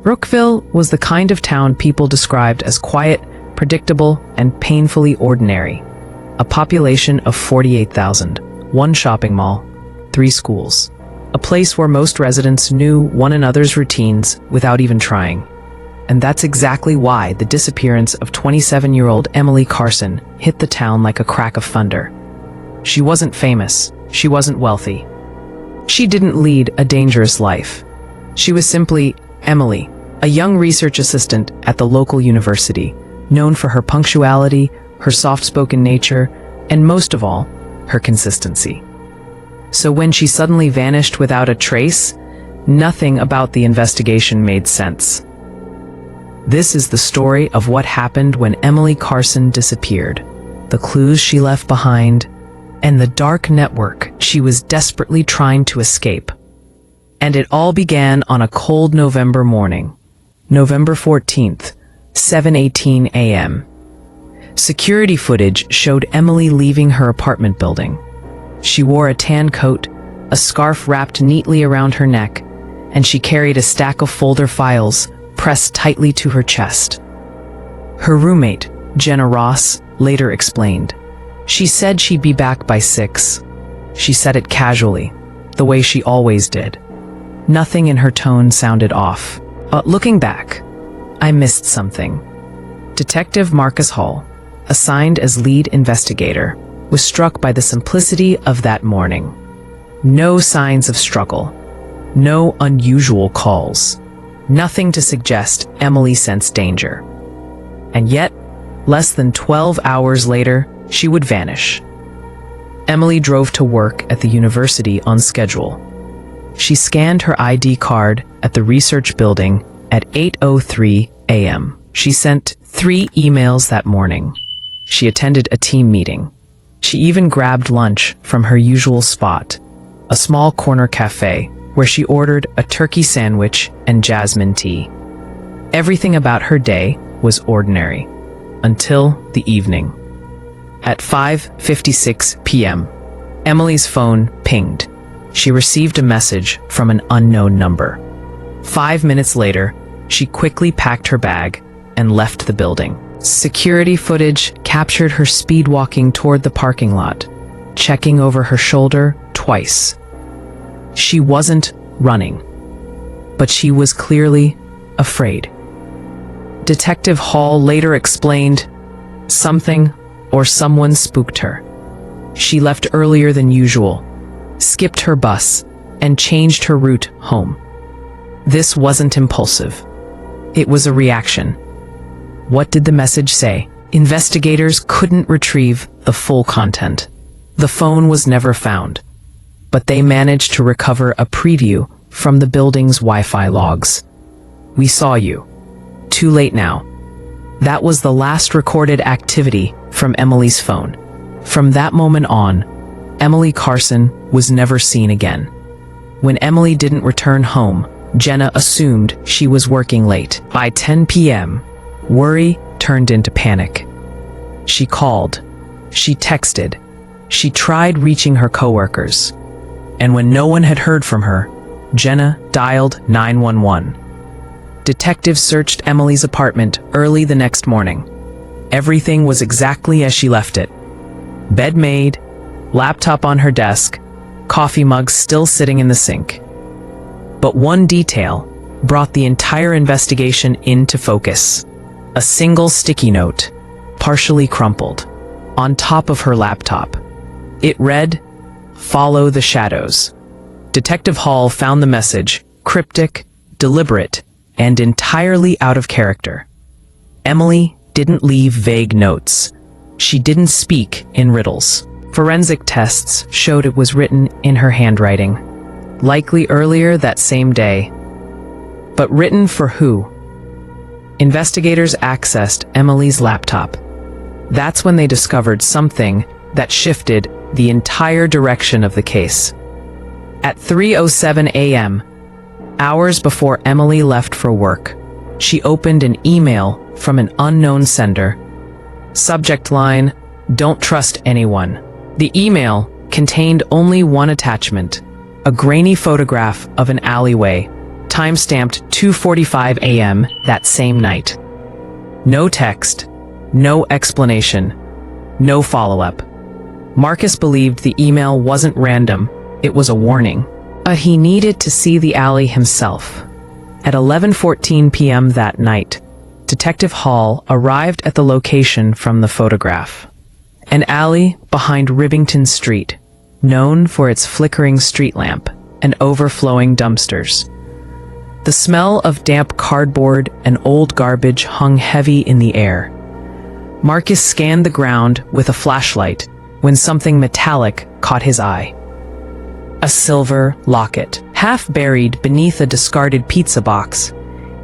Brookville was the kind of town people described as quiet, predictable, and painfully ordinary. A population of 48,000, one shopping mall, 3 schools. A place where most residents knew one another's routines without even trying. And that's exactly why the disappearance of 27-year-old Emily Carson hit the town like a crack of thunder. She wasn't famous. She wasn't wealthy. She didn't lead a dangerous life. She was simply Emily, a young research assistant at the local university, known for her punctuality, her soft-spoken nature, and most of all, her consistency. So when she suddenly vanished without a trace, nothing about the investigation made sense. This is the story of what happened when Emily Carson disappeared, the clues she left behind, and the dark network she was desperately trying to escape. And it all began on a cold November morning, November 14th, 7:18 a.m. Security footage showed Emily leaving her apartment building. She wore a tan coat, a scarf wrapped neatly around her neck, and she carried a stack of folder files pressed tightly to her chest. Her roommate, Jenna Ross, later explained. She said she'd be back by 6. She said it casually, the way she always did. Nothing in her tone sounded off. Looking back, I missed something. Detective Marcus Hale, assigned as lead investigator, was struck by the simplicity of that morning. No signs of struggle. No unusual calls. Nothing to suggest Emily sensed danger. And yet, less than 12 hours later, she would vanish. Emily drove to work at the university on schedule. She scanned her ID card at the research building at 8:03 a.m. She sent 3 emails that morning. She attended a team meeting. She even grabbed lunch from her usual spot, a small corner cafe, where she ordered a turkey sandwich and jasmine tea. Everything about her day was ordinary, until the evening. At 5:56 p.m., Emily's phone pinged. She received a message from an unknown number. 5 minutes later, she quickly packed her bag and left the building. Security footage captured her speed walking toward the parking lot, checking over her shoulder twice. She wasn't running, but she was clearly afraid. Detective Hall later explained, something or someone spooked her. She left earlier than usual, skipped her bus, and changed her route home. This wasn't impulsive. It was a reaction. What did the message say? Investigators couldn't retrieve the full content. The phone was never found, but they managed to recover a preview from the building's Wi-Fi logs. We saw you. Too late now. That was the last recorded activity from Emily's phone. From that moment on, Emily Carson was never seen again. When Emily didn't return home, Jenna assumed she was working late. By 10 p.m., worry turned into panic. She called, she texted, she tried reaching her coworkers. And when no one had heard from her, Jenna dialed 911. Detectives searched Emily's apartment early the next morning. Everything was exactly as she left it. Bed made, laptop on her desk, coffee mug still sitting in the sink. But one detail brought the entire investigation into focus. A single sticky note, partially crumpled, on top of her laptop. It read, "Follow the shadows." Detective Hall found the message cryptic, deliberate, and entirely out of character. Emily didn't leave vague notes. She didn't speak in riddles. Forensic tests showed it was written in her handwriting, likely earlier that same day. But written for who? Investigators accessed Emily's laptop. That's when they discovered something that shifted the entire direction of the case. At 3:07 a.m., hours before Emily left for work, she opened an email from an unknown sender. Subject line, "Don't trust anyone." The email contained only one attachment, a grainy photograph of an alleyway, time-stamped 2:45 a.m. that same night. No text, no explanation, no follow-up. Marcus believed the email wasn't random, it was a warning. But he needed to see the alley himself. At 11:14 p.m. that night, Detective Hall arrived at the location from the photograph. An alley behind Rivington Street, known for its flickering street lamp and overflowing dumpsters. The smell of damp cardboard and old garbage hung heavy in the air. Marcus scanned the ground with a flashlight when something metallic caught his eye. A silver locket, half buried beneath a discarded pizza box.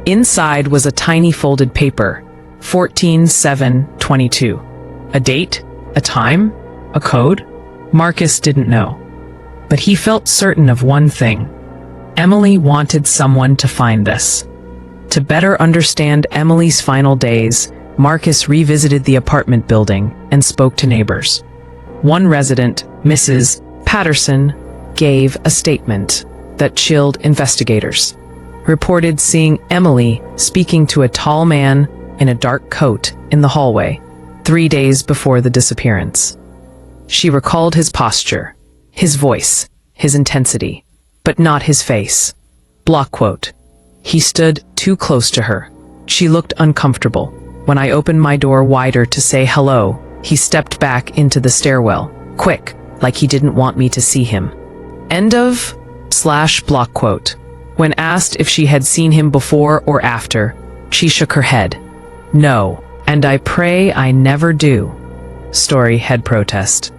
Inside was a tiny folded paper, 14/7/22. A date? A time? A code? Marcus didn't know. But he felt certain of one thing. Emily wanted someone to find this. To better understand Emily's final days, Marcus revisited the apartment building and spoke to neighbors. One resident, Mrs. Patterson, gave a statement that chilled investigators. Reported seeing Emily speaking to a tall man in a dark coat in the hallway 3 days before the disappearance. She recalled his posture, his voice, his intensity, but not his face. Block quote. He stood too close to her. She looked uncomfortable. When I opened my door wider to say hello, he stepped back into the stairwell, quick, like he didn't want me to see him. End of / block quote. When asked if she had seen him before or after, she shook her head. No, and I pray I never do. Story head protest.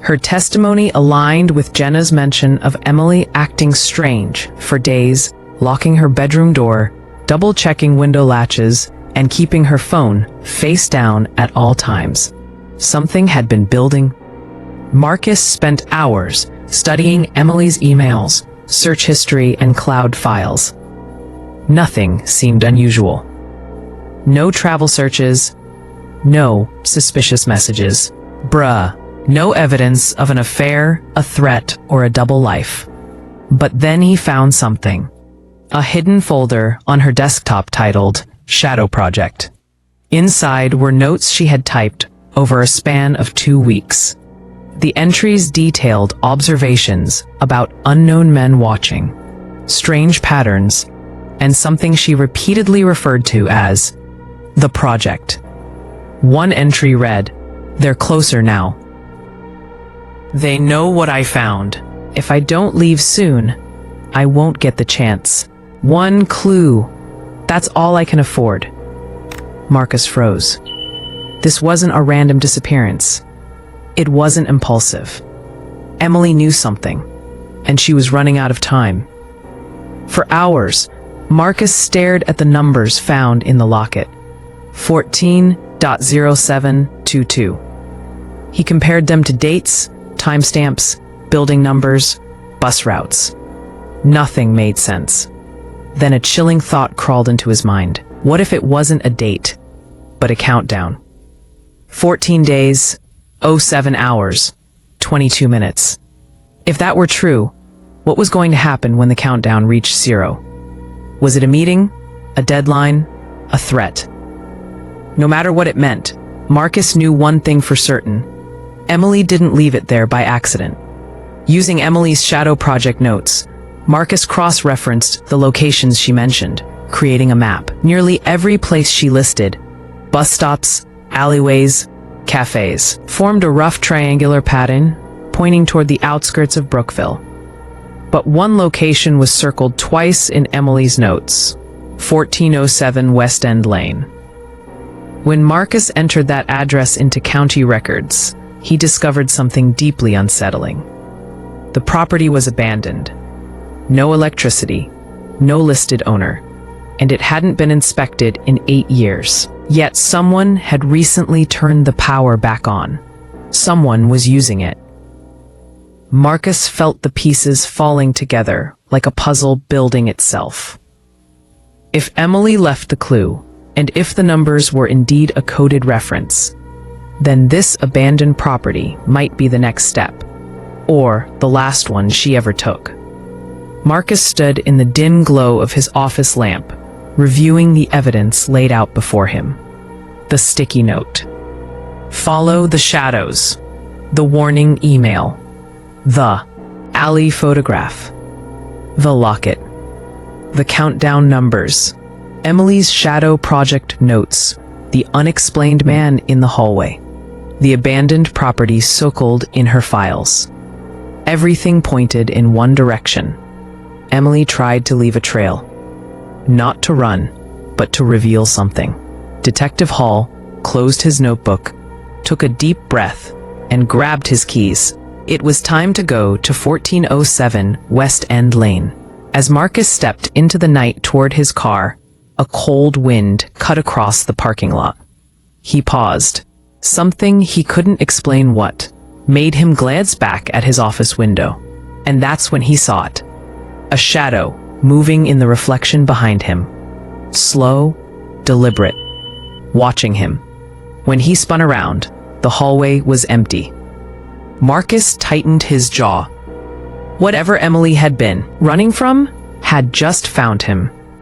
Her testimony aligned with Jenna's mention of Emily acting strange for days, locking her bedroom door, double-checking window latches, and keeping her phone face down at all times. Something had been building. Marcus spent hours studying Emily's emails, search history, and cloud files. Nothing seemed unusual. No travel searches, no suspicious messages. No evidence of an affair, a threat, or a double life. But then he found something. A hidden folder on her desktop titled Shadow Project. Inside were notes she had typed over a span of 2 weeks. The entries detailed observations about unknown men watching, strange patterns, and something she repeatedly referred to as the project. One entry read, "They're closer now. They know what I found. If I don't leave soon, I won't get the chance. One clue. That's all I can afford." Marcus froze. This wasn't a random disappearance. It wasn't impulsive. Emily knew something, and she was running out of time. For hours, Marcus stared at the numbers found in the locket. 14.0722. He compared them to dates, timestamps, building numbers, bus routes. Nothing made sense. Then a chilling thought crawled into his mind. What if it wasn't a date, but a countdown? 14 days, 07 hours, 22 minutes. If that were true, what was going to happen when the countdown reached 0? Was it a meeting, a deadline, a threat? No matter what it meant, Marcus knew one thing for certain. Emily didn't leave it there by accident. Using Emily's Shadow Project notes, Marcus cross-referenced the locations she mentioned, creating a map. Nearly every place she listed, bus stops, alleyways, cafes, formed a rough triangular pattern, pointing toward the outskirts of Brookville. But one location was circled twice in Emily's notes, 1407 West End Lane. When Marcus entered that address into county records, he discovered something deeply unsettling. The property was abandoned. No electricity, no listed owner, and it hadn't been inspected in 8 years. Yet someone had recently turned the power back on. Someone was using it. Marcus felt the pieces falling together like a puzzle building itself. If Emily left the clue, and if the numbers were indeed a coded reference, then this abandoned property might be the next step, or the last one she ever took. Marcus stood in the dim glow of his office lamp, reviewing the evidence laid out before him. The sticky note. Follow the shadows. The warning email. The alley photograph. The locket. The countdown numbers. Emily's shadow project notes. The unexplained man in the hallway. The abandoned property circled in her files. Everything pointed in one direction. Emily tried to leave a trail. Not to run, but to reveal something. Detective Hall closed his notebook, took a deep breath, and grabbed his keys. It was time to go to 1407 West End Lane. As Marcus stepped into the night toward his car, a cold wind cut across the parking lot. He paused. Something he couldn't explain what made him glance back at his office window. And that's when he saw it. A shadow moving in the reflection behind him. Slow, deliberate, watching him. When he spun around, the hallway was empty. Marcus tightened his jaw. Whatever Emily had been running from had just found him.